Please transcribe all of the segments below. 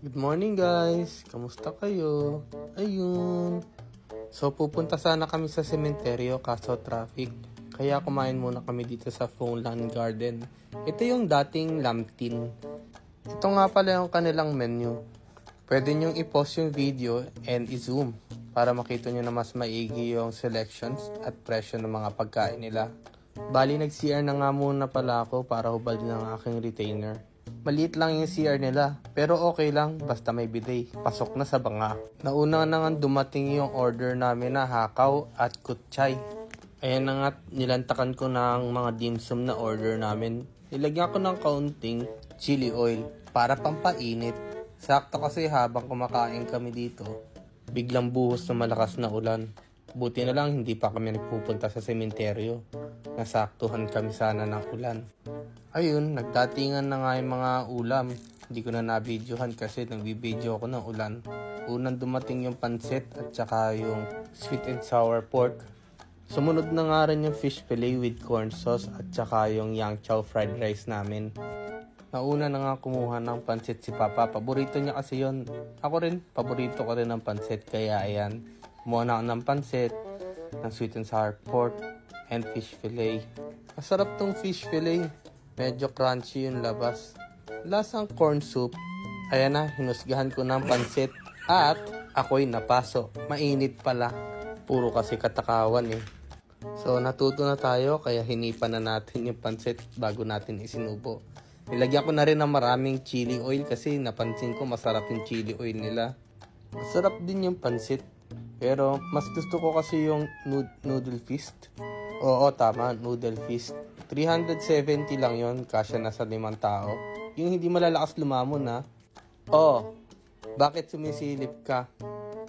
Good morning guys! Kamusta kayo? Ayun! So pupunta sana kami sa sementeryo kaso traffic. Kaya kumain muna kami dito sa Fonglan Garden. Ito yung dating Lamtin. Ito nga pala yung kanilang menu. Pwede nyong i-pause yung video and i-zoom para makita nyo na mas maigi yung selections at presyo ng mga pagkain nila. Bali nag-CR na nga muna pala ako para hubad ng aking retainer. Maliit lang yung CR nila, pero okay lang basta may bidet. Pasok na sa banga. Nauna na nga dumating yung order namin na hakaw at kutchay. Ayan na nga, nilantakan ko ng mga dimsum na order namin. Nilagyan ko ng kaunting chili oil para pampainit. Sakto kasi habang kumakain kami dito, biglang buhos na malakas na ulan. Buti na lang hindi pa kami nagpupunta sa sementeryo. Nasaktuhan kami sana ng ulan. Ayun, nagdatingan na nga yung mga ulam. Hindi ko na nabidyohan kasi nagbibidyo ako ng ulan. Unang dumating yung pansit at saka yung sweet and sour pork. Sumunod na nga rin yung fish fillet with corn sauce at saka yung yang chow fried rice namin. Nauna na nga kumuha ng pansit si Papa. Paborito niya kasi yon. Ako rin, paborito ko rin ng pansit. Kaya ayan, kumuha na ako ng pansit, ng sweet and sour pork, and fish fillet. Masarap tong fish fillet. Medyo crunchy yung labas. Lasang corn soup. Ayan na, hinusgahan ko ng pansit. At ako'y napaso. Mainit pala. Puro kasi katakawan eh. So natuto na tayo kaya hinipan na natin yung pansit bago natin isinubo. Nilagyan ko na rin ng maraming chili oil kasi napansin ko masarap yung chili oil nila. Masarap din yung pansit. Pero mas gusto ko kasi yung noodle feast. Oo, tama, noodle feast. 370 lang yon, kasya na sa 5 tao. Yung hindi malalakas lumamon ha. Oh, bakit sumisilip ka?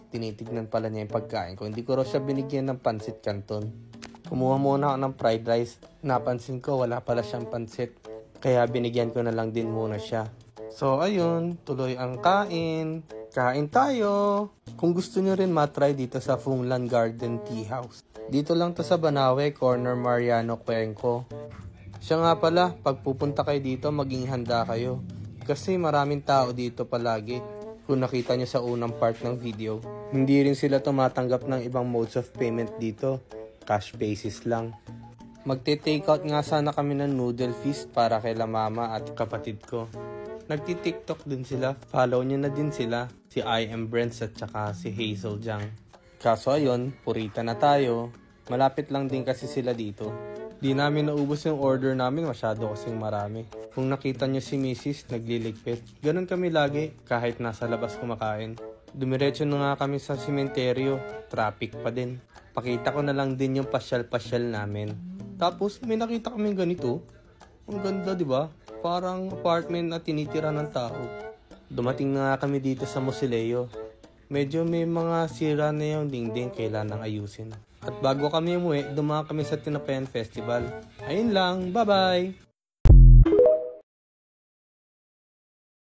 Tinitignan pala niya yung pagkain ko. Hindi ko raw siya binigyan ng pansit canton. Kumuha muna ako ng fried rice. Napansin ko wala pala siyang pansit. Kaya binigyan ko na lang din muna siya. So ayun, tuloy ang kain. Kain tayo! Kung gusto nyo rin matry dito sa Fonglan Garden Tea House. Dito lang to sa Banawe, corner Mariano Cuenco. Siya nga pala, pag pupunta kayo dito, maging handa kayo. Kasi maraming tao dito palagi. Kung nakita nyo sa unang part ng video, hindi rin sila tumatanggap ng ibang modes of payment dito. Cash basis lang. Magte-takeout nga sana kami ng noodle feast para kay mama at kapatid ko. Nagti-TikTok din sila. Follow nyo na din sila. Si I Am Brents at saka si Hazel Jang. Kaso ayun, purita na tayo. Malapit lang din kasi sila dito. Di namin naubos yung order namin, masyado kasing marami. Kung nakita nyo si Mrs. nagliligpit, ganun kami lagi kahit nasa labas kumakain. Dumiretso na nga kami sa sementeryo, traffic pa din. Pakita ko na lang din yung pasyal-pasyal namin. Tapos may nakita kami ganito. Ang ganda, di ba? Parang apartment na tinitira ng tao. Dumating na nga kami dito sa Mausoleo. Medyo may mga sira na yung dingding kailanang ayusin. At bago kami umuwi, dumaan kami sa Tinapayan Festival. Ayun lang, bye-bye!